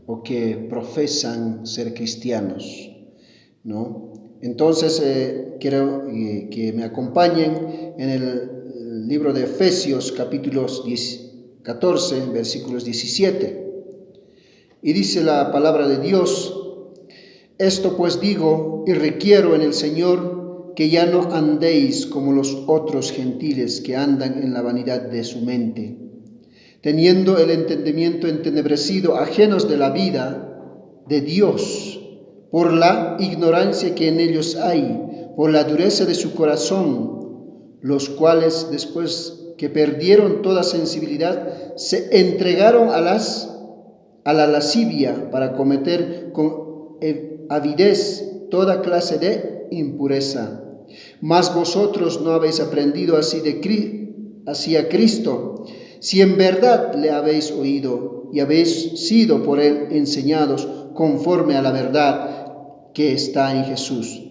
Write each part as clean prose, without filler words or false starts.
o que profesan ser cristianos, ¿no? Entonces, quiero que me acompañen en el libro de Efesios, capítulos 14, versículos 17. Y dice la palabra de Dios: esto pues digo y requiero en el Señor, que ya no andéis como los otros gentiles que andan en la vanidad de su mente, teniendo el entendimiento entenebrecido, ajenos de la vida de Dios, por la ignorancia que en ellos hay, por la dureza de su corazón, los cuales, después que perdieron toda sensibilidad, se entregaron a la lascivia para cometer con avidez toda clase de impureza. Mas vosotros no habéis aprendido así a Cristo, si en verdad le habéis oído y habéis sido por él enseñados conforme a la verdad que está en Jesús.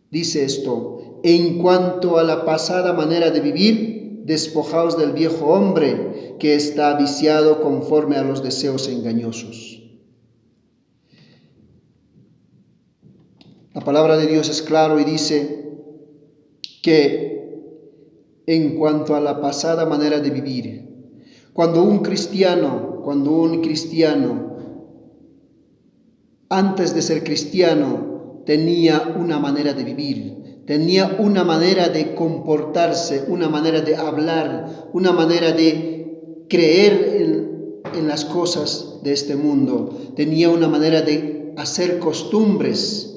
Dice esto: en cuanto a la pasada manera de vivir, despojaos del viejo hombre que está viciado conforme a los deseos engañosos. La palabra de Dios es claro y dice que en cuanto a la pasada manera de vivir, cuando un cristiano, antes de ser cristiano, tenía una manera de vivir, tenía una manera de comportarse, una manera de hablar, una manera de creer en las cosas de este mundo, tenía una manera de hacer costumbres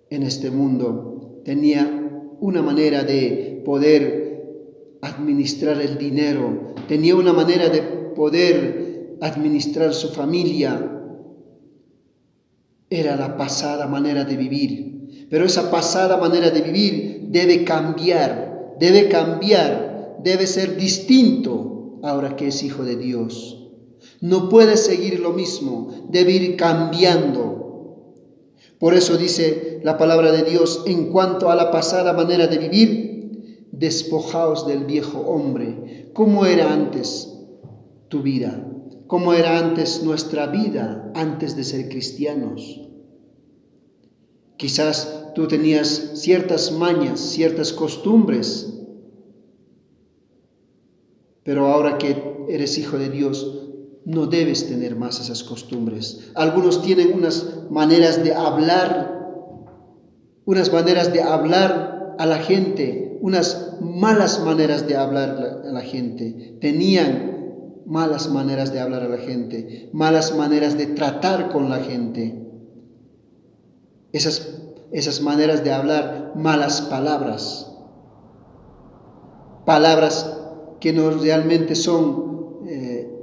en este mundo, tenía una manera de poder administrar el dinero, tenía una manera de poder administrar su familia. Era la pasada manera de vivir, pero esa pasada manera de vivir debe cambiar, debe ser distinto ahora que es hijo de Dios. No puede seguir lo mismo, debe ir cambiando. Por eso dice la palabra de Dios: en cuanto a la pasada manera de vivir, despojaos del viejo hombre. ¿Cómo era antes tu vida? ¿Cómo era antes nuestra vida antes de ser cristianos? Quizás tú tenías ciertas mañas, ciertas costumbres, pero ahora que eres hijo de Dios, no debes tener más esas costumbres. Algunos tienen unas maneras de hablar a la gente, unas malas maneras de hablar a la gente. Tenían malas maneras de hablar a la gente, malas maneras de tratar con la gente. Esas maneras de hablar, malas palabras que no realmente son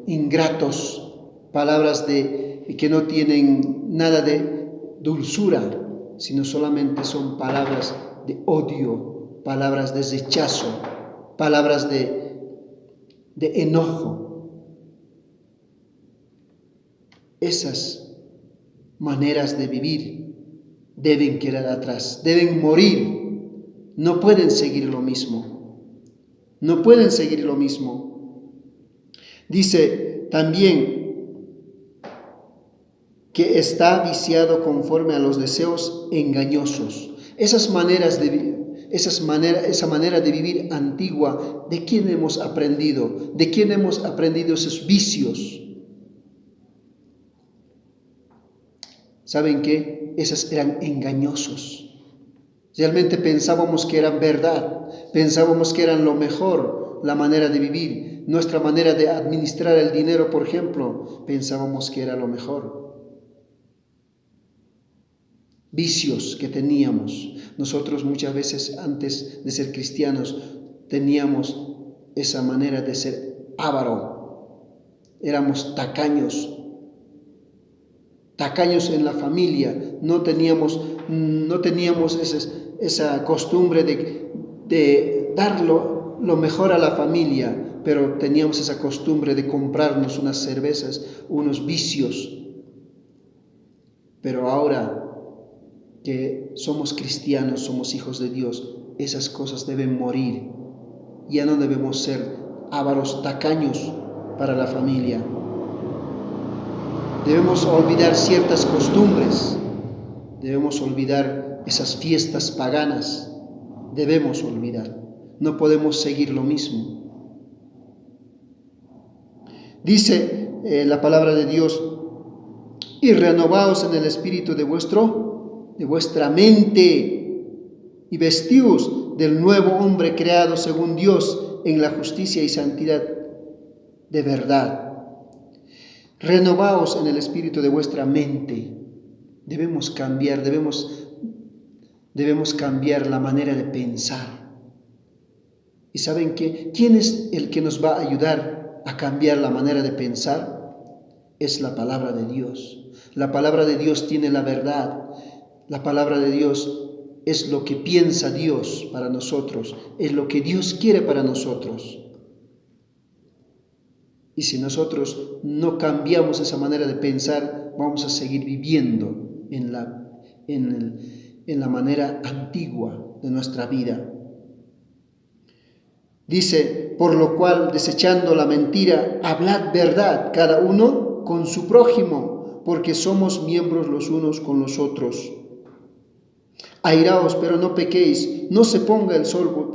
ingratos, palabras que no tienen nada de dulzura, sino solamente son palabras de odio, palabras de rechazo, palabras de enojo. Esas maneras de vivir deben quedar atrás, deben morir, no pueden seguir lo mismo. No pueden seguir lo mismo. Dice también que está viciado conforme a los deseos engañosos. Esa manera de vivir antigua, ¿de quién hemos aprendido? ¿De quién hemos aprendido esos vicios? ¿Saben qué? Esos eran engañosos. Realmente pensábamos que eran verdad, pensábamos que eran lo mejor, la manera de vivir, nuestra manera de administrar el dinero, por ejemplo, pensábamos que era lo mejor. Vicios que teníamos. Nosotros muchas veces antes de ser cristianos teníamos esa manera de ser avaro, éramos tacaños en la familia, no teníamos esa costumbre de dar lo mejor a la familia, pero teníamos esa costumbre de comprarnos unas cervezas, unos vicios. Pero ahora que somos cristianos, somos hijos de Dios, esas cosas deben morir. Ya no debemos ser ávaros, tacaños para la familia. Debemos olvidar ciertas costumbres, debemos olvidar esas fiestas paganas, debemos olvidar, no podemos seguir lo mismo. Dice la palabra de Dios, y renovaos en el espíritu de vuestra mente, y vestíos del nuevo hombre creado según Dios en la justicia y santidad de verdad. Renovaos en el espíritu de vuestra mente. Debemos cambiar, debemos cambiar la manera de pensar. ¿Y saben qué? ¿Quién es el que nos va a ayudar a cambiar la manera de pensar? Es la palabra de Dios. La palabra de Dios tiene la verdad. La palabra de Dios es lo que piensa Dios para nosotros, es lo que Dios quiere para nosotros. Y si nosotros no cambiamos esa manera de pensar, vamos a seguir viviendo en la manera antigua de nuestra vida. Dice, por lo cual, desechando la mentira, hablad verdad, cada uno con su prójimo, porque somos miembros los unos con los otros. Airaos, pero no pequéis, no se ponga el sol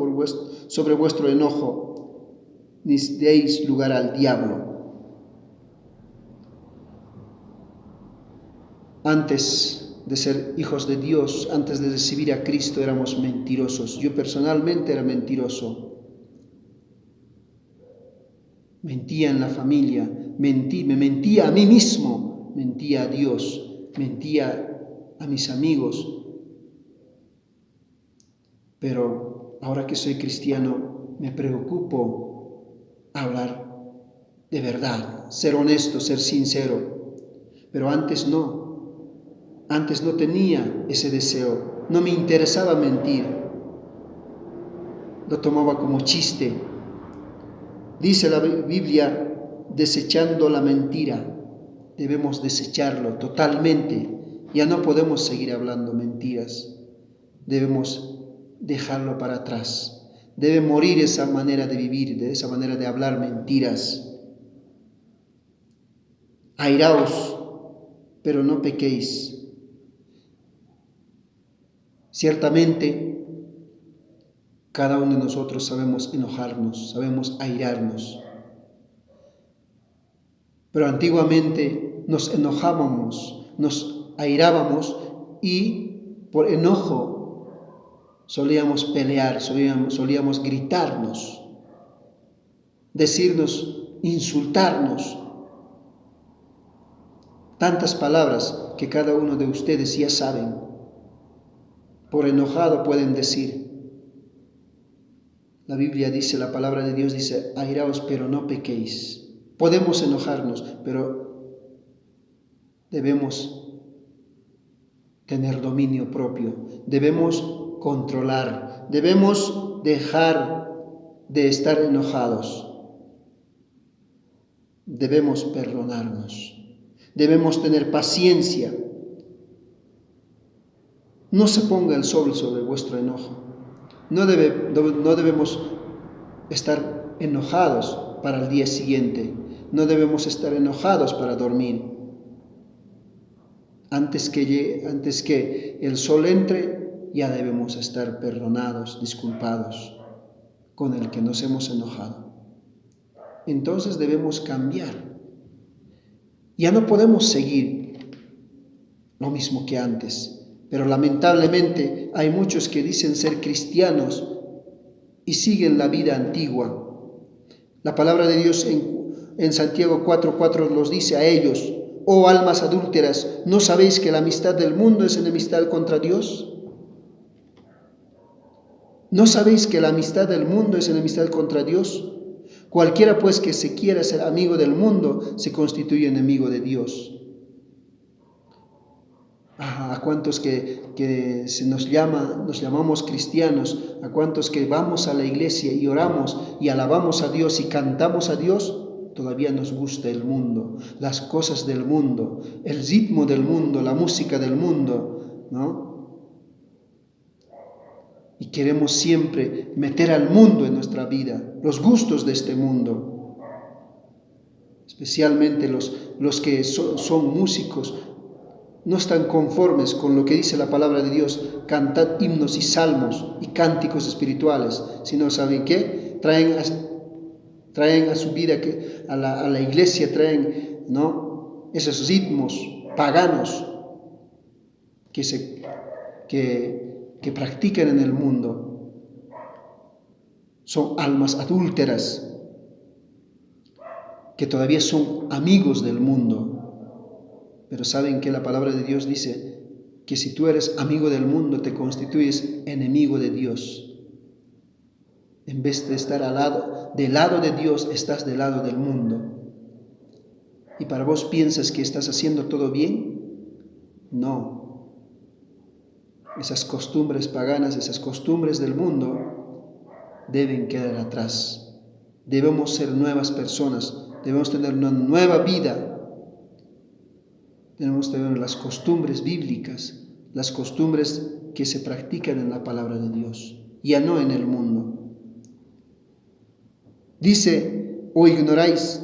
sobre vuestro enojo, ni deis lugar al diablo. Antes de ser hijos de Dios, antes de recibir a Cristo, éramos mentirosos. Yo personalmente era mentiroso. Mentía en la familia, me mentía a mí mismo, mentía a Dios, mentía a mis amigos. Pero ahora que soy cristiano, me preocupo hablar de verdad, ser honesto, ser sincero. Pero antes no tenía ese deseo, no me interesaba mentir, lo tomaba como chiste. Dice la Biblia, desechando la mentira, debemos desecharlo totalmente, ya no podemos seguir hablando mentiras, debemos dejarlo para atrás, debe morir esa manera de vivir, de esa manera de hablar mentiras. Airaos, pero no pequéis. Ciertamente, cada uno de nosotros sabemos enojarnos, sabemos airarnos. Pero antiguamente nos enojábamos, nos airábamos y por enojo solíamos pelear, solíamos gritarnos, decirnos, insultarnos. Tantas palabras que cada uno de ustedes ya saben. Por enojado pueden decir. La Biblia dice, la palabra de Dios dice, airaos pero no pequéis. Podemos enojarnos, pero debemos tener dominio propio, debemos controlar, debemos dejar de estar enojados, debemos perdonarnos, debemos tener paciencia. No se ponga el sol sobre vuestro enojo. No debemos estar enojados para el día siguiente. No debemos estar enojados para dormir. Antes que el sol entre, ya debemos estar perdonados, disculpados con el que nos hemos enojado. Entonces debemos cambiar. Ya no podemos seguir lo mismo que antes. Pero lamentablemente hay muchos que dicen ser cristianos y siguen la vida antigua. La palabra de Dios en Santiago 4:4 los dice a ellos, oh almas adúlteras, ¿no sabéis que la amistad del mundo es enemistad contra Dios? ¿No sabéis que la amistad del mundo es enemistad contra Dios? Cualquiera pues que se quiera ser amigo del mundo se constituye enemigo de Dios. A cuantos que nos llamamos cristianos, a cuantos que vamos a la iglesia y oramos y alabamos a Dios y cantamos a Dios, todavía nos gusta el mundo, las cosas del mundo, el ritmo del mundo, la música del mundo, ¿no? Y queremos siempre meter al mundo en nuestra vida, los gustos de este mundo. especialmente los que son músicos, no están conformes con lo que dice la palabra de Dios, cantad himnos y salmos y cánticos espirituales, sino, ¿saben qué? Traen a su vida, a la iglesia, traen, ¿no?, esos ritmos paganos que practican en el mundo. Son almas adúlteras que todavía son amigos del mundo. Pero saben que la palabra de Dios dice que si tú eres amigo del mundo, te constituyes enemigo de Dios. En vez de estar del lado de Dios, estás del lado del mundo. ¿Y para vos piensas que estás haciendo todo bien? No. Esas costumbres paganas, esas costumbres del mundo deben quedar atrás. Debemos ser nuevas personas, debemos tener una nueva vida. Tenemos que ver las costumbres bíblicas, las costumbres que se practican en la palabra de Dios, ya no en el mundo. Dice, o ignoráis,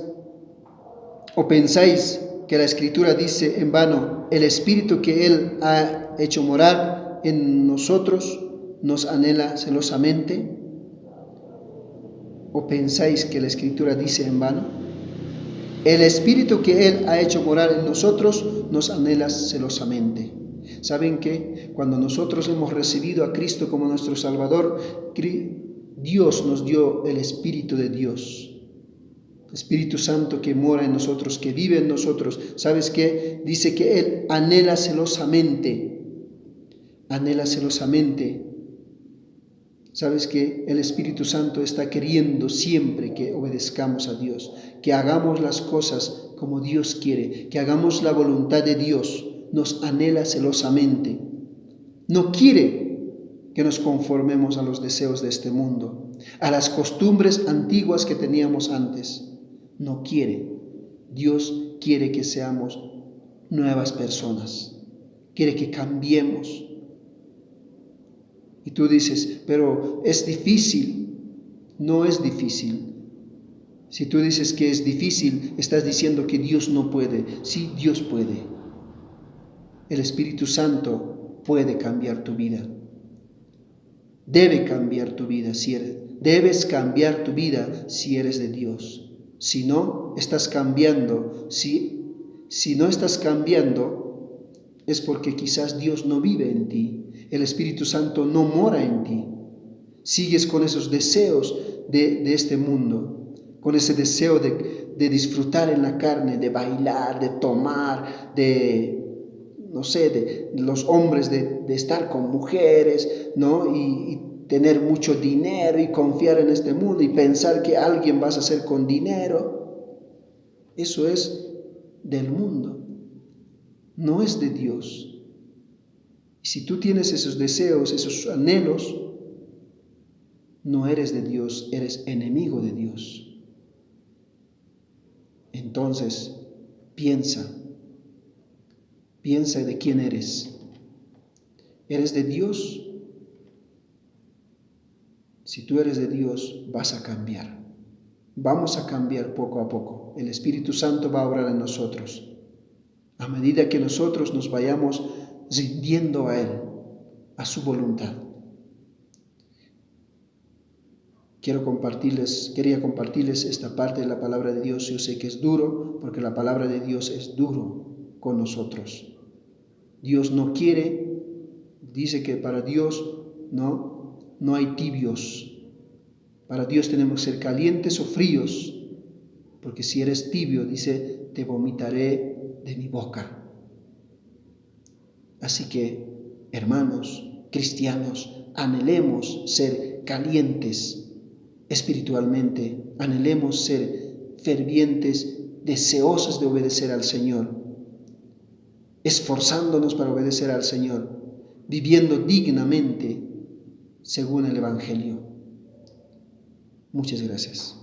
o pensáis que la Escritura dice en vano, el Espíritu que Él ha hecho morar en nosotros nos anhela celosamente. ¿O pensáis que la Escritura dice en vano? El Espíritu que Él ha hecho morar en nosotros nos anhela celosamente. ¿Saben qué? Cuando nosotros hemos recibido a Cristo como nuestro Salvador, Dios nos dio el Espíritu de Dios. El Espíritu Santo que mora en nosotros, que vive en nosotros. ¿Sabes qué? Dice que Él anhela celosamente. Anhela celosamente. ¿Sabes que el Espíritu Santo está queriendo siempre que obedezcamos a Dios, que hagamos las cosas como Dios quiere, que hagamos la voluntad de Dios? Nos anhela celosamente. No quiere que nos conformemos a los deseos de este mundo, a las costumbres antiguas que teníamos antes. No quiere. Dios quiere que seamos nuevas personas. Quiere que cambiemos. Y tú dices, pero es difícil. No es difícil. Si tú dices que es difícil, estás diciendo que Dios no puede. Sí, Dios puede. El Espíritu Santo puede cambiar tu vida. Debe cambiar tu vida debes cambiar tu vida si eres de Dios. Si no, estás cambiando. Si no estás cambiando, es porque quizás Dios no vive en ti. El Espíritu Santo no mora en ti. Sigues con esos deseos de este mundo, con ese deseo de disfrutar en la carne, de bailar, de tomar, de los hombres de estar con mujeres, ¿no? Y tener mucho dinero y confiar en este mundo y pensar que alguien vas a hacer con dinero. Eso es del mundo, no es de Dios. Y si tú tienes esos deseos, esos anhelos, no eres de Dios, eres enemigo de Dios. Entonces, piensa de quién eres. ¿Eres de Dios? Si tú eres de Dios, vas a cambiar. Vamos a cambiar poco a poco. El Espíritu Santo va a obrar en nosotros. A medida que nosotros nos vayamos rindiendo a Él, a su voluntad. Quería compartirles esta parte de la palabra de Dios. Yo sé que es duro, porque la palabra de Dios es duro con nosotros. Dios no quiere, dice que para Dios no hay tibios. Para Dios tenemos que ser calientes o fríos, porque si eres tibio, dice, te vomitaré de mi boca. Así que, hermanos, cristianos, anhelemos ser calientes espiritualmente, anhelemos ser fervientes, deseosos de obedecer al Señor, esforzándonos para obedecer al Señor, viviendo dignamente según el Evangelio. Muchas gracias.